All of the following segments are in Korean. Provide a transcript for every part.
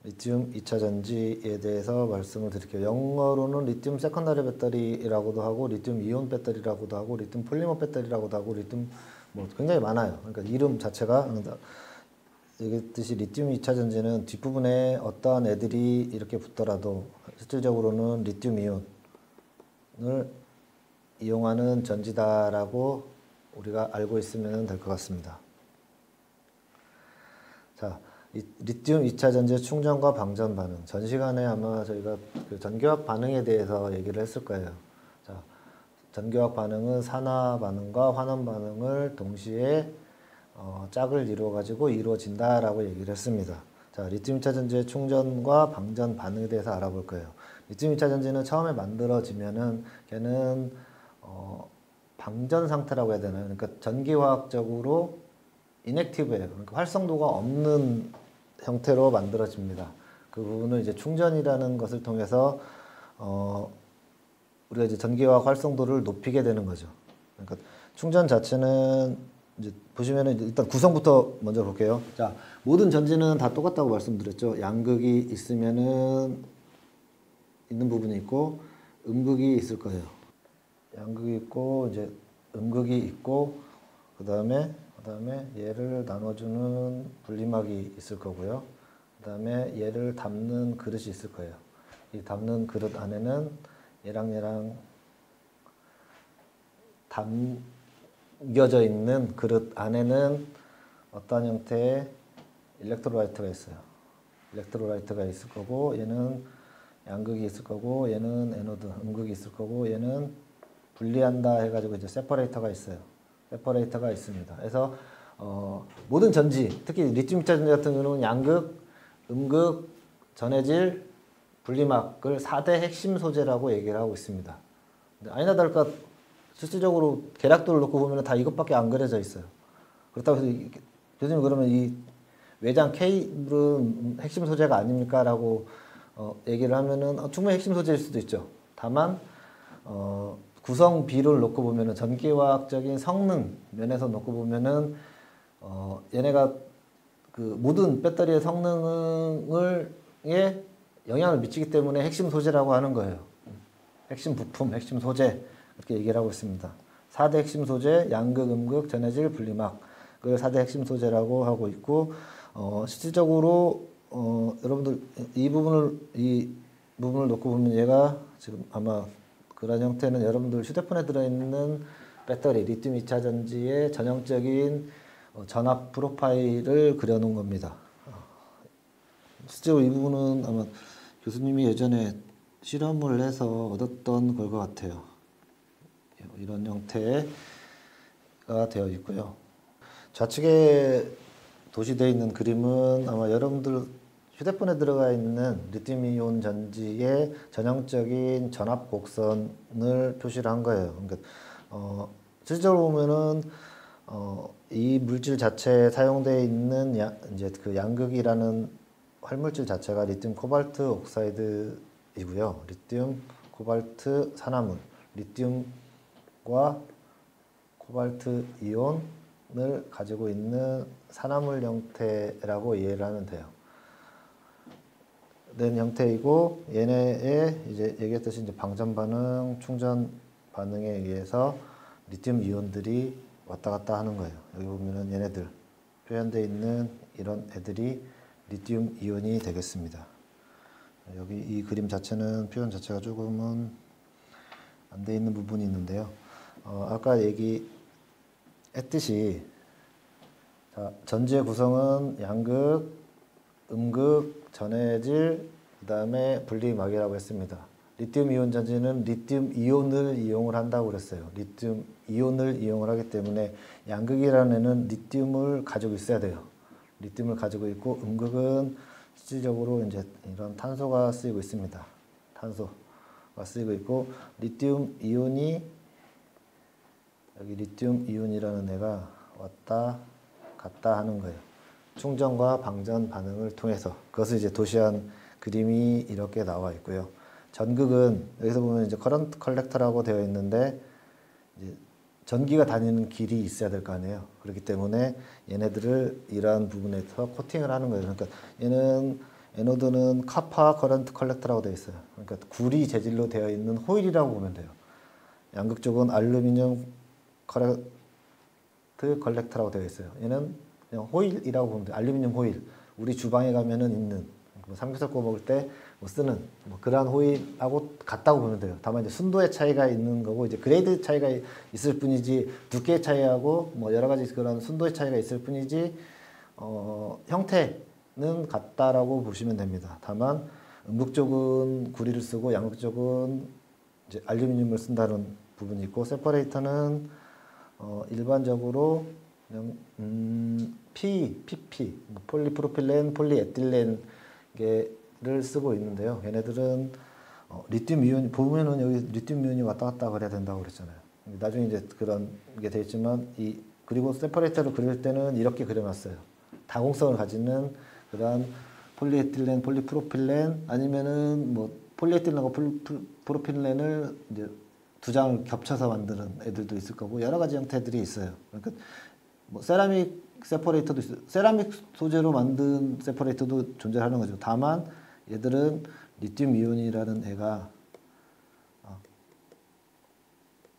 리튬 2차 전지에 대해서 말씀을 드릴게요. 영어로는 리튬 세컨더리 배터리라고도 하고 리튬 이온 배터리라고도 하고 리튬 폴리머 배터리라고도 하고 리튬 뭐 굉장히 많아요. 그러니까 이름 자체가 얘기했듯이 리튬 2차 전지는 뒷부분에 어떠한 애들이 이렇게 붙더라도 실질적으로는 리튬 이온을 이용하는 전지다라고 우리가 알고 있으면 될 것 같습니다. 자, 리튬 2차 전지의 충전과 방전 반응. 전 시간에 아마 저희가 그 전기화학 반응에 대해서 얘기를 했을 거예요. 자, 전기화학 반응은 산화 반응과 환원 반응을 동시에 짝을 이루어가지고 이루어진다라고 얘기를 했습니다. 자, 리튬 2차 전지의 충전과 방전 반응에 대해서 알아볼 거예요. 리튬 2차 전지는 처음에 만들어지면은 걔는 방전 상태라고 해야 되나요? 그러니까 전기화학적으로 인액티브예요. 그러니까 활성도가 없는 형태로 만들어집니다. 그 부분을 이제 충전이라는 것을 통해서 우리가 이제 전기화학 활성도를 높이게 되는 거죠. 그러니까 충전 자체는 이제 보시면은 일단 구성부터 먼저 볼게요. 자, 모든 전지는 다 똑같다고 말씀드렸죠. 양극이 있으면은 있는 부분이 있고 음극이 있을 거예요. 양극이 있고 이제 음극이 있고 그다음에 얘를 나눠주는 분리막이 있을 거고요. 그다음에 얘를 담는 그릇이 있을 거예요. 이 담는 그릇 안에는 얘랑 담겨져 있는 그릇 안에는 어떤 형태의 일렉트로라이트가 있어요. 일렉트로라이트가 있을 거고 얘는 양극이 있을 거고 얘는 에노드, 음극이 있을 거고 얘는 분리한다 해가지고 이제 세퍼레이터가 있어요. 세퍼레이터가 있습니다. 그래서 모든 전지, 특히 리튬 2차 전지 같은 경우는 양극, 음극, 전해질, 분리막을 4대 핵심 소재라고 얘기를 하고 있습니다. 아니나 다를까 실질적으로 계략도를 놓고 보면 다 이것밖에 안 그려져 있어요. 그렇다고 해서 교수님 그러면 이 외장 케이블은 핵심 소재가 아닙니까? 라고 얘기를 하면은 충분히 핵심 소재일 수도 있죠. 다만 구성 비를 놓고 보면은 전기화학적인 성능 면에서 놓고 보면은 얘네가 그 모든 배터리의 성능을 영향을 미치기 때문에 핵심 소재라고 하는 거예요. 핵심 부품, 핵심 소재 이렇게 얘기를 하고 있습니다. 4대 핵심 소재, 양극, 음극, 전해질, 분리막을 4대 핵심 소재라고 하고 있고 실질적으로 여러분들 이 부분을 놓고 보면 얘가 지금 아마 그런 형태는 여러분들 휴대폰에 들어있는 배터리, 리튬 2차 전지의 전형적인 전압 프로파일을 그려놓은 겁니다. 실제로 이 부분은 아마 교수님이 예전에 실험을 해서 얻었던 걸 것 같아요. 이런 형태가 되어 있고요. 좌측에 도시되어 있는 그림은 아마 여러분들 휴대폰에 들어가 있는 리튬이온 전지의 전형적인 전압 곡선을 표시를 한 거예요. 그러니까 실제로 보면은 이 물질 자체에 사용되어 있는 이제 그 양극이라는 활물질 자체가 리튬 코발트 옥사이드이고요. 리튬 코발트 산화물, 리튬과 코발트 이온을 가지고 있는 산화물 형태라고 이해를 하면 돼요. 된 형태이고 얘네의 이제 얘기했듯이 이제 방전 반응, 충전 반응에 의해서 리튬 이온들이 왔다 갔다 하는 거예요. 여기 보면은 얘네들 표현되어 있는 이런 애들이 리튬 이온이 되겠습니다. 여기 이 그림 자체는 표현 자체가 조금은 안 돼 있는 부분이 있는데요. 아까 얘기했듯이 자, 전지의 구성은 양극, 음극, 전해질, 그 다음에 분리막이라고 했습니다. 리튬 이온 전지는 리튬 이온을 이용을 한다고 그랬어요. 리튬 이온을 이용을 하기 때문에 양극이라는 애는 리튬을 가지고 있어야 돼요. 리튬을 가지고 있고 음극은 실질적으로 이제 이런 탄소가 쓰이고 있습니다. 탄소가 쓰이고 있고 리튬 이온이 여기 리튬 이온이라는 애가 왔다 갔다 하는 거예요. 충전과 방전 반응을 통해서 그것을 이제 도시한 그림이 이렇게 나와 있고요. 전극은 여기서 보면 이제 커런트 컬렉터라고 되어 있는데 이제 전기가 다니는 길이 있어야 될 거 아니에요. 그렇기 때문에 얘네들을 이러한 부분에서 코팅을 하는 거예요. 그러니까 얘는 에노드는 카파 커런트 컬렉터라고 되어 있어요. 그러니까 구리 재질로 되어 있는 호일이라고 보면 돼요. 양극 쪽은 알루미늄 커런트 컬렉터라고 되어 있어요. 얘는 그냥 호일이라고 보면 돼요. 알루미늄 호일. 우리 주방에 가면은 있는 뭐 삼겹살 구워 먹을 때 뭐 쓰는 뭐 그러한 호일하고 같다고 보면 돼요. 다만 이제 순도의 차이가 있는 거고 이제 그레이드 차이가 있을 뿐이지 두께의 차이하고 뭐 여러 가지 그런 순도의 차이가 있을 뿐이지 형태는 같다라고 보시면 됩니다. 다만 음극 쪽은 구리를 쓰고 양극 쪽은 이제 알루미늄을 쓴다는 부분이 있고 세퍼레이터는 일반적으로 그냥 PP, 뭐 폴리프로필렌, 폴리에틸렌 를 쓰고 있는데요. 얘네들은 리튬 이온 보면은 여기 리튬 이온이 왔다 갔다 그래야 된다고 그랬잖아요. 나중에 이제 그런 게 되겠지만 그리고 세퍼레이터를 그릴 때는 이렇게 그려놨어요. 다공성을 가지는 그러한 폴리에틸렌, 폴리프로필렌 아니면은 뭐 폴리에틸렌하고 프로필렌을 이제 두 장을 겹쳐서 만드는 애들도 있을 거고 여러 가지 형태들이 있어요. 그러니까 뭐 세라믹 세퍼레이터도 있어요. 세라믹 소재로 만든 세퍼레이터도 존재하는 거죠. 다만 얘들은 리튬 이온이라는 애가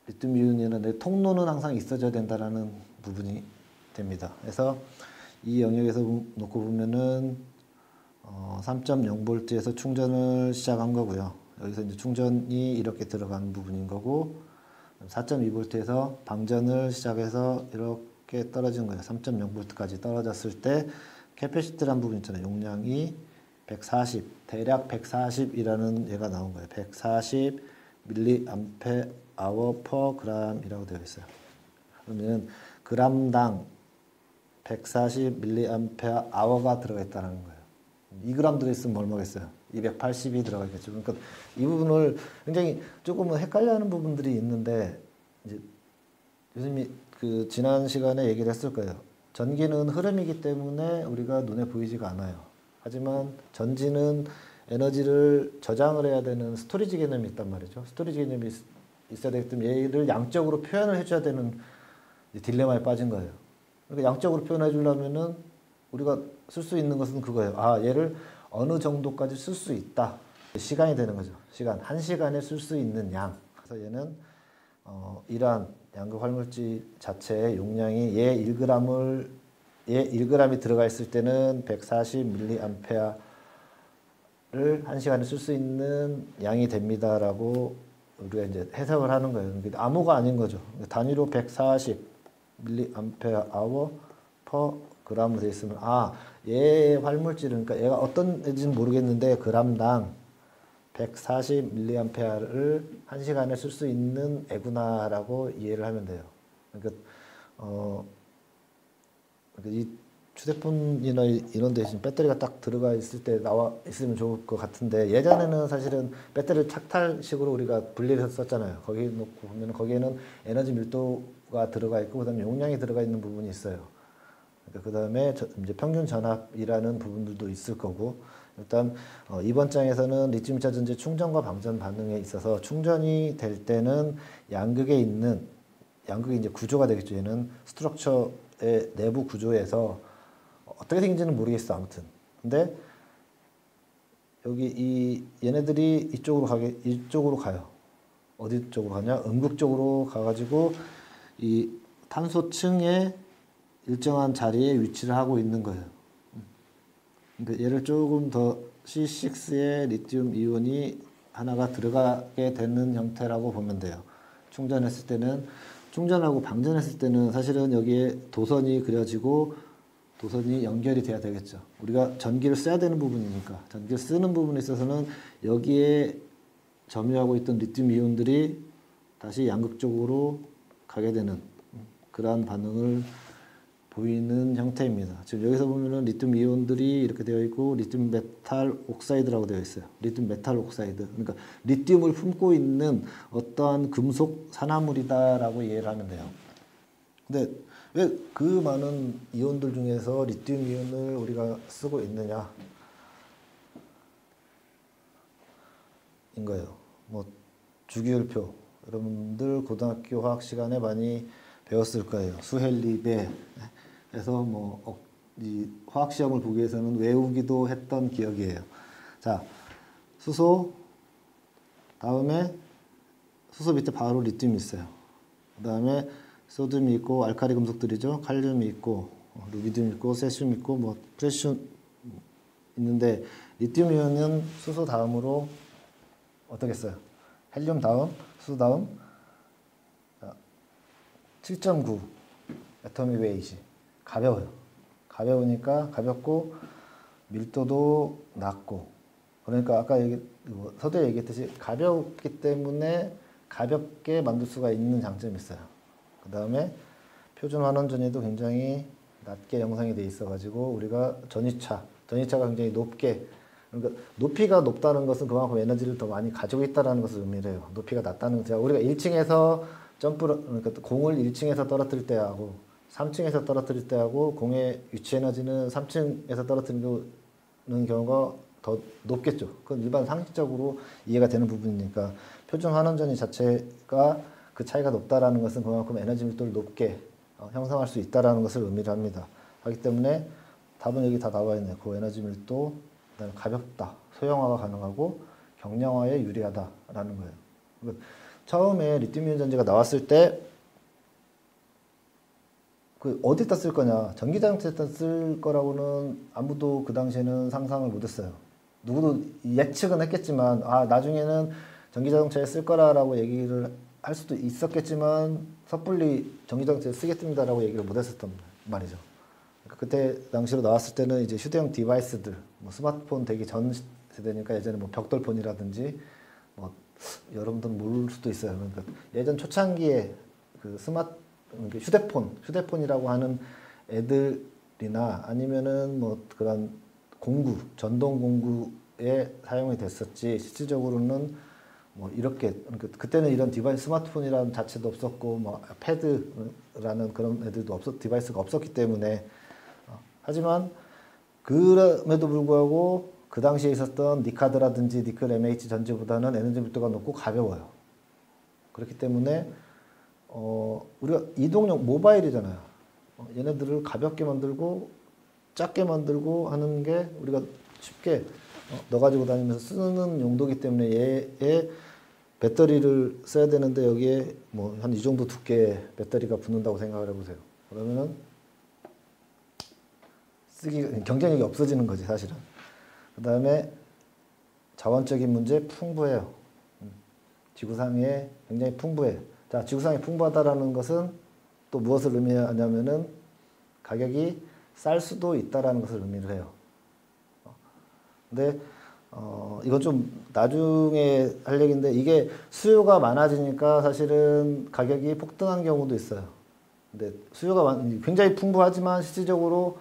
리튬 이온이라는 애 통로는 항상 있어줘야 된다라는 부분이 됩니다. 그래서 이 영역에서 놓고 보면은 3.0V에서 충전을 시작한 거고요. 여기서 이제 충전이 이렇게 들어간 부분인 거고 4.2V에서 방전을 시작해서 이렇게 떨어진 거예요. 3.0V까지 떨어졌을 때 캐패시티라는 부분 있잖아요. 용량이 140, 대략 140이라는 얘가 나온 거예요. 140 밀리암페 아워 퍼 그램이라고 되어 있어요. 그러면 그램당 140 밀리암페 아워가 들어가 있다는 거예요. 2g 들어있으면 얼마겠어요? 280이 들어가 있겠죠. 그러니까 이 부분을 굉장히 조금은 헷갈려하는 부분들이 있는데 이제 교수님이 그 지난 시간에 얘기를 했을 거예요. 전기는 흐름이기 때문에 우리가 눈에 보이지가 않아요. 하지만 전지는 에너지를 저장을 해야 되는 스토리지 개념이 있단 말이죠. 스토리지 개념이 있어야 되기 때문에 얘를 양적으로 표현을 해줘야 되는 딜레마에 빠진 거예요. 그러니까 양적으로 표현해 주려면은 우리가 쓸 수 있는 것은 그거예요. 아, 얘를 어느 정도까지 쓸 수 있다. 시간이 되는 거죠. 시간. 1시간에 쓸 수 있는 양. 그래서 얘는 이러한 양극 활물질 자체의 용량이 얘 1g이 들어가 있을 때는 140mA를 1시간에 쓸 수 있는 양이 됩니다라고 우리가 이제 해석을 하는 거예요. 암호가 아닌 거죠. 단위로 140mAh per g으로 되어 있으면 얘 활물질은 그러니까 얘가 어떤 애인지는 모르겠는데 그램당 140mA를 1시간에 쓸 수 있는 애구나라고 이해를 하면 돼요. 그러니까 이 휴대폰이나 이런 데 지금 배터리가 딱 들어가 있을 때 나와 있으면 좋을 것 같은데 예전에는 사실은 배터리를 착탈식으로 우리가 분리해서 썼잖아요. 거기 놓고 보면 거기에는 에너지 밀도가 들어가 있고 그다음에 용량이 들어가 있는 부분이 있어요. 그러니까 그다음에 이제 평균 전압이라는 부분들도 있을 거고 일단 이번 장에서는 리튬 이차 전지 충전과 방전 반응에 있어서 충전이 될 때는 양극에 있는 양극이 이제 구조가 되겠죠. 얘는 스트럭처의 내부 구조에서 어떻게 생긴지는 모르겠어. 아무튼 근데 여기 얘네들이 이쪽으로 가요. 어디 쪽으로 가냐? 음극 쪽으로 가가지고 이 탄소층의 일정한 자리에 위치를 하고 있는 거예요. 그러니까 얘를 조금 더 C6의 리튬 이온이 하나가 들어가게 되는 형태라고 보면 돼요. 충전했을 때는 충전하고 방전했을 때는 사실은 여기에 도선이 그려지고 도선이 연결이 돼야 되겠죠. 우리가 전기를 써야 되는 부분이니까 전기를 쓰는 부분에 있어서는 여기에 점유하고 있던 리튬 이온들이 다시 양극 쪽으로 가게 되는 그러한 반응을 보이는 형태입니다. 지금 여기서 보면은 리튬 이온들이 이렇게 되어 있고 리튬 메탈 옥사이드라고 되어 있어요. 리튬 메탈 옥사이드. 그러니까 리튬을 품고 있는 어떠한 금속 산화물이다라고 이해를 하면 돼요. 근데 왜 그 많은 이온들 중에서 리튬 이온을 우리가 쓰고 있느냐? 인 거예요. 뭐 주기율표 여러분들 고등학교 화학 시간에 많이 배웠을 거예요. 수헬리베 에서 뭐 이 화학 시험을 보기 위해서는 외우기도 했던 기억이에요. 자, 수소, 다음에 수소 밑에 바로 리튬이 있어요. 그 다음에 소듐이 있고 알칼리 금속들이죠. 칼륨이 있고 루비듐이 있고 세슘이 있고 뭐 프레슘 있는데 리튬 이온은 수소 다음으로 어떻겠어요? 헬륨 다음, 수소 다음 7.9 애토믹 웨이트. 가벼워요. 가벼우니까 가볍고 밀도도 낮고, 그러니까 아까 서두에 얘기했듯이 가볍기 때문에 가볍게 만들 수가 있는 장점이 있어요. 그 다음에 표준 환원전이도 굉장히 낮게 형성이 돼 있어가지고 우리가 전위차가 굉장히 높게, 그러니까 높이가 높다는 것은 그만큼 에너지를 더 많이 가지고 있다는 것을 의미해요. 높이가 낮다는 것은 우리가 1층에서 그러니까 공을 1층에서 떨어뜨릴 때하고 3층에서 떨어뜨릴 때하고 공의 위치 에너지는 3층에서 떨어뜨리는 경우가 더 높겠죠. 그건 일반 상식적으로 이해가 되는 부분이니까 표준 환원전이 자체가 그 차이가 높다라는 것은 그만큼 에너지 밀도를 높게 형성할 수 있다라는 것을 의미를 합니다. 하기 때문에 답은 여기 다 나와 있네요. 고에너지 밀도, 그다음에 가볍다, 소형화가 가능하고 경량화에 유리하다라는 거예요. 그러니까 처음에 리튬이온 전지가 나왔을 때 그 어디다 쓸 거냐, 전기자동차에다 쓸 거라고는 아무도 그 당시에는 상상을 못했어요. 누구도 예측은 했겠지만 나중에는 전기자동차에 쓸 거라고 얘기를 할 수도 있었겠지만 섣불리 전기자동차에 쓰겠습니다라고 얘기를 못했었단 말이죠. 그때 당시로 나왔을 때는 이제 휴대용 디바이스들, 뭐 스마트폰 되기 전 세대니까 예전에 뭐 벽돌폰이라든지 뭐 여러분들은 모를 수도 있어요. 그러니까 예전 초창기에 그 휴대폰이라고 하는 애들이나 아니면은 뭐 그런 전동 공구에 사용이 됐었지, 실질적으로는 뭐 이렇게, 그러니까 그때는 이런 디바이스, 스마트폰이라는 자체도 없었고 뭐 패드라는 그런 애들도 디바이스가 없었기 때문에 하지만 그럼에도 불구하고 그 당시에 있었던 니카드라든지 니클 MH 전지보다는 에너지 밀도가 높고 가벼워요. 그렇기 때문에 우리가 이동용 모바일이잖아요. 얘네들을 가볍게 만들고 작게 만들고 하는 게 우리가 쉽게 넣어가지고 다니면서 쓰는 용도이기 때문에 얘의 배터리를 써야 되는데 여기에 뭐 한 이 정도 두께의 배터리가 붙는다고 생각을 해보세요. 그러면은 경쟁력이 없어지는 거지 사실은. 그 다음에 자원적인 문제 풍부해요. 지구상에 굉장히 풍부해. 자, 지구상이 풍부하다라는 것은 또 무엇을 의미하냐면은 가격이 쌀 수도 있다라는 것을 의미를 해요. 근데 이건 좀 나중에 할 얘기인데, 이게 수요가 많아지니까 사실은 가격이 폭등한 경우도 있어요. 근데 수요가 굉장히 풍부하지만 실질적으로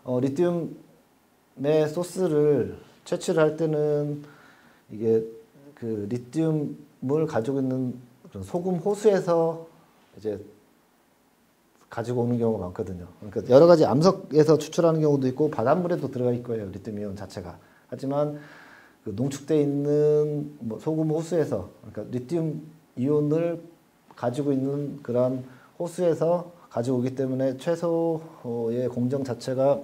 리튬의 소스를 채취를 할 때는 이게 그 리튬을 가지고 있는 그런 소금 호수에서 이제 가지고 오는 경우가 많거든요. 그러니까 여러 가지 암석에서 추출하는 경우도 있고 바닷물에도 들어가 있고요, 리튬이온 자체가. 하지만 그 농축돼 있는 뭐 소금 호수에서, 그러니까 리튬 이온을 가지고 있는 그런 호수에서 가지고 오기 때문에 최소의 공정 자체가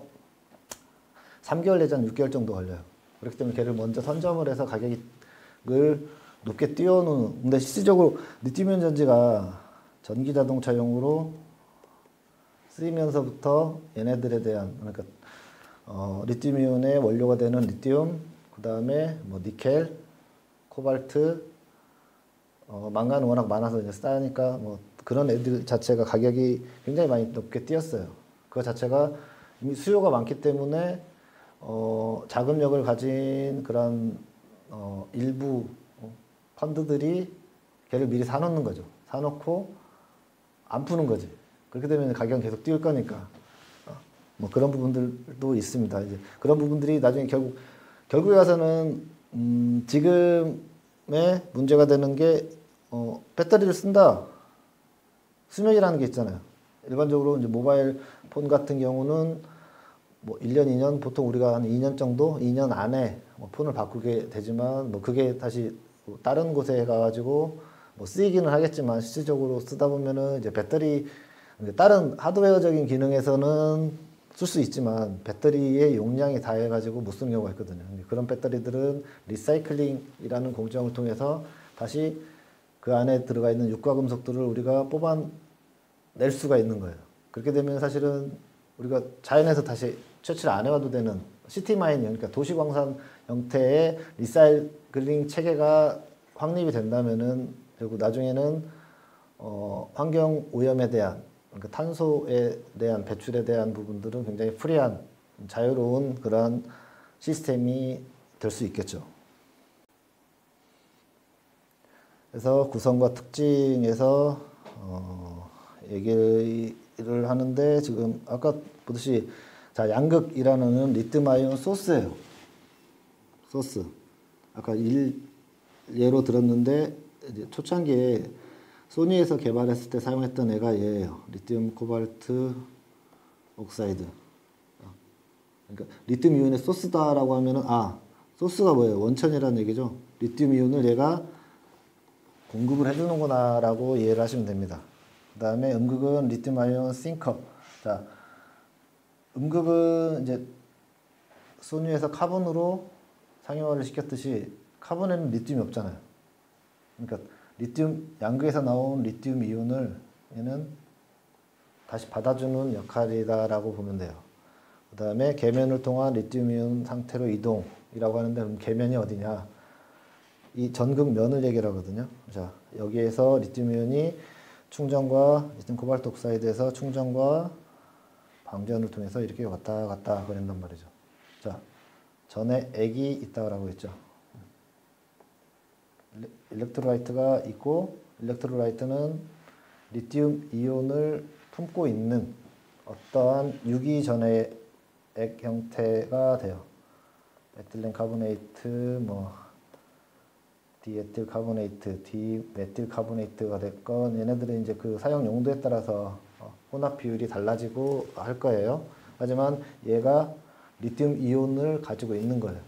3개월 내지 한 6개월 정도 걸려요. 그렇기 때문에 걔를 먼저 선점을 해서 가격을 높게 띄워놓는. 근데 실질적으로 리튬이온 전지가 전기 자동차용으로 쓰이면서부터 얘네들에 대한, 그러니까 리튬이온의 원료가 되는 리튬, 그 다음에 뭐 니켈, 코발트, 망간은 워낙 많아서 이제 싸니까 뭐 그런 애들 자체가 가격이 굉장히 많이 높게 뛰었어요. 그거 자체가 이미 수요가 많기 때문에 자금력을 가진 그런 일부 펀드들이 걔를 미리 사놓는 거죠. 사놓고 안 푸는 거지. 그렇게 되면 가격은 계속 띄울 거니까. 뭐 그런 부분들도 있습니다. 이제 그런 부분들이 나중에 결국에 가서는 지금의 문제가 되는 게 배터리를 쓴다. 수명이라는 게 있잖아요. 일반적으로 이제 모바일 폰 같은 경우는 뭐 1년, 2년, 보통 우리가 한 2년 정도, 2년 안에 뭐 폰을 바꾸게 되지만, 뭐 그게 다시 뭐 다른 곳에 가가지고 뭐 쓰이기는 하겠지만, 실질적으로 쓰다 보면은 이제 배터리, 다른 하드웨어적인 기능에서는 쓸 수 있지만 배터리의 용량이 다해가지고 못 쓰는 경우가 있거든요. 그런 배터리들은 리사이클링이라는 공정을 통해서 다시 그 안에 들어가 있는 유가 금속들을 우리가 뽑아낼 수가 있는 거예요. 그렇게 되면 사실은 우리가 자연에서 다시 채취를 안 해와도 되는 시티마인, 그러니까 도시광산 형태의 리사이클링 체계가 확립이 된다면은 결국 나중에는 환경 오염에 대한, 그러니까 탄소에 대한 배출에 대한 부분들은 굉장히 프리한 자유로운 그러한 시스템이 될 수 있겠죠. 그래서 구성과 특징에서 얘기를 하는데, 지금 아까 보듯이 자, 양극이라는 리튬 아이온 소스예요. 소스. 아까 예로 들었는데 이제 초창기에 소니에서 개발했을 때 사용했던 애가 얘예요. 리튬 코발트 옥사이드. 그러니까 리튬 이온의 소스다라고 하면은, 소스가 뭐예요? 원천이라는 얘기죠. 리튬 이온을 얘가 공급을 해주는구나 라고 이해를 하시면 됩니다. 그 다음에 음극은 리튬 아이온 싱커. 자, 음극은 이제 소니에서 카본으로 상용화를 시켰듯이 카본에는 리튬이 없잖아요. 그러니까 리튬, 양극에서 나온 리튬 이온을 얘는 다시 받아주는 역할이다라고 보면 돼요. 그 다음에 계면을 통한 리튬 이온 상태로 이동이라고 하는데, 그럼 계면이 어디냐? 이 전극면을 얘기를 하거든요. 자, 여기에서 리튬 이온이 충전과 리튬 코발트 옥사이드에서 충전과 방전을 통해서 이렇게 왔다 갔다 보낸단 말이죠. 자, 전에 액이 있다고 했죠. 일렉트로라이트가 있고, 일렉트로라이트는 리튬 이온을 품고 있는 어떠한 유기전해액 형태가 돼요. 에틸렌 카보네이트, 디에틸 카보네이트, 디메틸 카보네이트가 됐건, 얘네들은 이제 그 사용 용도에 따라서 혼합 비율이 달라지고 할 거예요. 하지만 얘가 리튬 이온을 가지고 있는 거예요.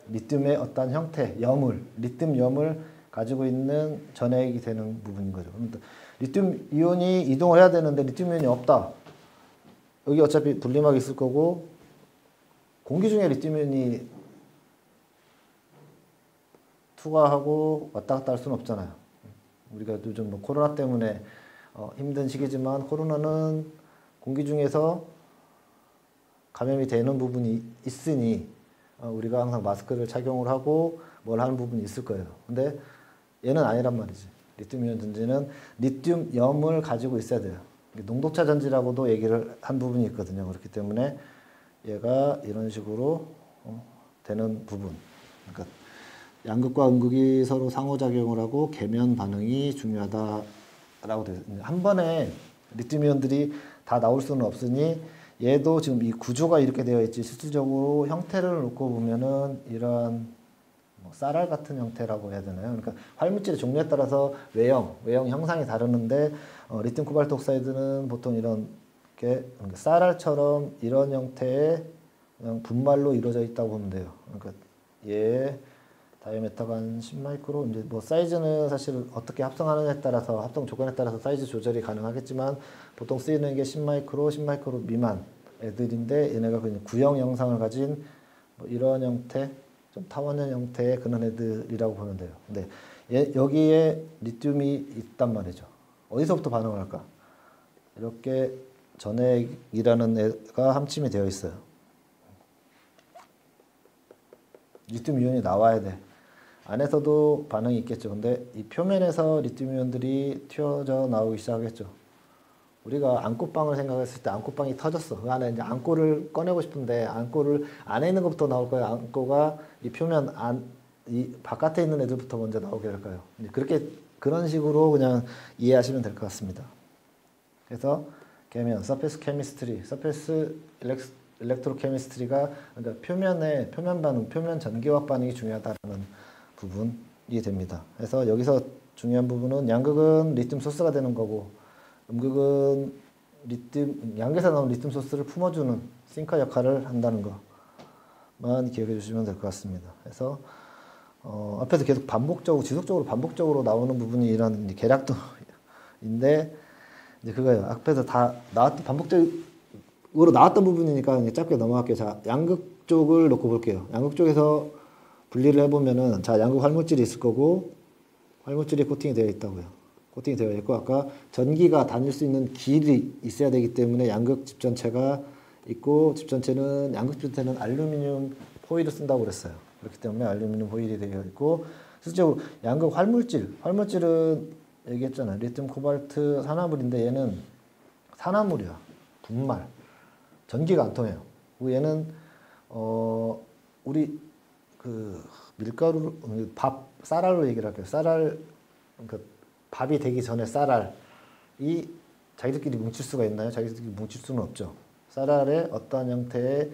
리튬의 어떤 형태, 염을, 리튬 염을 가지고 있는 전해액이 되는 부분인 거죠. 리튬 이온이 이동을 해야 되는데 리튬 이온이 없다. 여기 어차피 분리막이 있을 거고, 공기 중에 리튬 이온이 투과하고 왔다 갔다 할 수는 없잖아요. 우리가 요즘 코로나 때문에 힘든 시기지만, 코로나는 공기 중에서 감염이 되는 부분이 있으니 우리가 항상 마스크를 착용을 하고 뭘 하는 부분이 있을 거예요. 근데 얘는 아니란 말이지. 리튬 이온 전지는 리튬 염을 가지고 있어야 돼요. 농도차 전지라고도 얘기를 한 부분이 있거든요. 그렇기 때문에 얘가 이런 식으로 되는 부분. 그러니까 양극과 음극이 서로 상호작용을 하고 계면 반응이 중요하다라고 되어 있습니다. 한 번에 리튬 이온들이 다 나올 수는 없으니, 얘도 지금 이 구조가 이렇게 되어 있지, 실질적으로 형태를 놓고 보면은 이러한 쌀알 같은 형태라고 해야 되나요? 그러니까 활물질의 종류에 따라서 외형 형상이 다르는데, 리튬 코발트 옥사이드는 보통 이런 게 쌀알처럼 이런 형태의 그냥 분말로 이루어져 있다고 보면 돼요. 그러니까 얘 다이아미터가 한 10마이크로, 이제 사이즈는 사실 어떻게 합성하느냐에 따라서, 합성 조건에 따라서 사이즈 조절이 가능하겠지만, 보통 쓰이는 게 10마이크로 미만 애들인데, 얘네가 그냥 구형 형상을 가진 이런 형태, 좀 타원형 형태의 그런 애들이라고 보면 돼요. 근데 여기에 리튬이 있단 말이죠. 어디서부터 반응을 할까? 이렇게 전액이라는 애가 함침이 되어 있어요. 리튬 이온이 나와야 돼. 안에서도 반응이 있겠죠. 근데 이 표면에서 리튬 이온들이 튀어져 나오기 시작하겠죠. 우리가 안꽃방을 생각했을 때 안꽃방이 터졌어. 그 안에 이제 안꽃을 꺼내고 싶은데, 안꽃을 안에 있는 것부터 나올 거예요. 안꽃가 이 표면 이 바깥에 있는 애들부터 먼저 나오게 될까요? 그렇게, 그런 식으로 그냥 이해하시면 될 것 같습니다. 그래서 계면, 서페이스 케미스트리, 서페이스 일렉트로 케미스트리가, 그러니까 표면 반응, 표면 전기화학 반응이 중요하다는 부분이 됩니다. 그래서 여기서 중요한 부분은, 양극은 리튬 소스가 되는 거고, 음극은 양극에서 나온 리튬 소스를 품어주는 싱커 역할을 한다는 것만 기억해 주시면 될 것 같습니다. 그래서 앞에서 계속 지속적으로 반복적으로 나오는 부분이 이런 계략도인데, 이제 그거예요. 앞에서 다 나왔던 으로 나왔던 부분이니까 그냥 짧게 넘어갈게요. 자, 양극 쪽을 놓고 볼게요. 양극 쪽에서 분리를 해보면은, 자, 양극 활물질이 있을 거고, 활물질이 코팅이 되어 있다고요. 코팅이 되어 있고, 아까 전기가 다닐 수 있는 길이 있어야 되기 때문에 양극 집 전체가 있고, 집 전체는, 양극 집 전체는 알루미늄 호일을 쓴다고 그랬어요. 그렇기 때문에 알루미늄 호일이 되어 있고, 실제로 양극 활물질은 얘기했잖아요. 리튬, 코발트, 산화물인데 얘는 산화물이야. 분말. 전기가 안 통해요. 그리고 얘는 우리 그 밀가루 쌀알로 얘기를 할게요. 쌀알 그 밥이 되기 전에 쌀알이 자기들끼리 뭉칠 수가 있나요? 자기들끼리 뭉칠 수는 없죠. 쌀알의 어떠한 형태의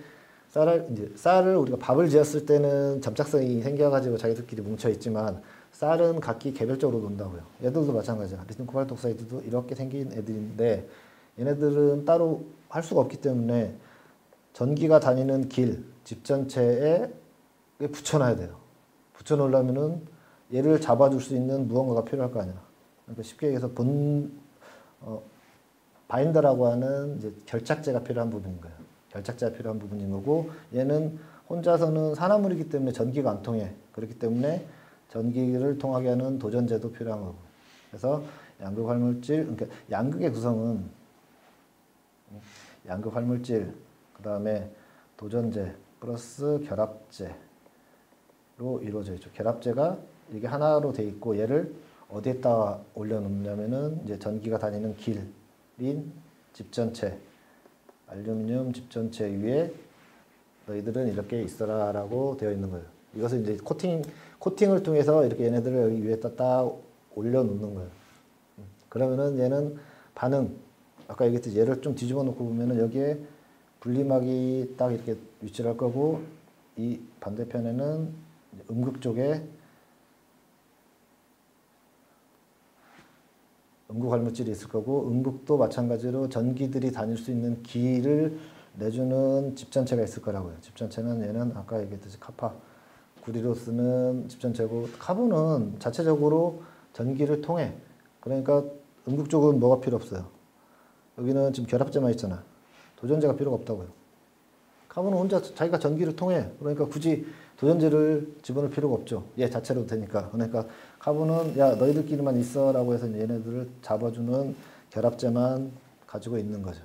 쌀을 우리가 밥을 지었을 때는 점착성이 생겨가지고 자기들끼리 뭉쳐 있지만 쌀은 각기 개별적으로 논다고요. 얘들도 마찬가지야. 리튬 코발트 옥사이드도 이렇게 생긴 애들인데 얘네들은 따로 할 수가 없기 때문에 전기가 다니는 길, 집 전체에 붙여놔야 돼요. 붙여놓으려면은 얘를 잡아줄 수 있는 무언가가 필요할 거 아니야. 그러니까 쉽게 얘기해서 바인더라고 하는 이제 결착제가 필요한 부분인 거예요. 결착제가 필요한 부분인 거고 얘는 혼자서는 산화물이기 때문에 전기가 안 통해. 그렇기 때문에 전기를 통하게 하는 도전제도 필요한 거고. 그래서 양극 활물질, 그러니까 양극의 구성은 양극 활물질, 그 다음에 도전제 플러스 결합제로 이루어져 있죠. 결합제가 이게 하나로 돼 있고 얘를 어디에다 올려놓냐면은 이제 전기가 다니는 길인 집 전체, 알루미늄 집 전체 위에 너희들은 이렇게 있어라라고 되어 있는 거예요. 이것을 이제 코팅을 통해서 이렇게 얘네들을 여기 위에다 딱 올려놓는 거예요. 그러면은 얘는 아까 얘기했듯이 얘를 좀 뒤집어 놓고 보면은 여기에 분리막이 딱 이렇게 위치를 할 거고 이 반대편에는 음극 쪽에 음극 활물질이 있을 거고 음극도 마찬가지로 전기들이 다닐 수 있는 길을 내주는 집 전체가 있을 거라고요. 집 전체는 얘는 아까 얘기했듯이 구리로 쓰는 집 전체고 카본은 자체적으로 전기를 통해. 그러니까 음극 쪽은 뭐가 필요 없어요. 여기는 지금 결합제만 있잖아. 도전제가 필요가 없다고요. 카본은 혼자 자기가 전기를 통해. 그러니까 굳이 도전제를 집어넣을 필요가 없죠. 얘 자체로 되니까. 그러니까 카본은 야 너희들끼리만 있어라고 해서 얘네들을 잡아주는 결합제만 가지고 있는 거죠.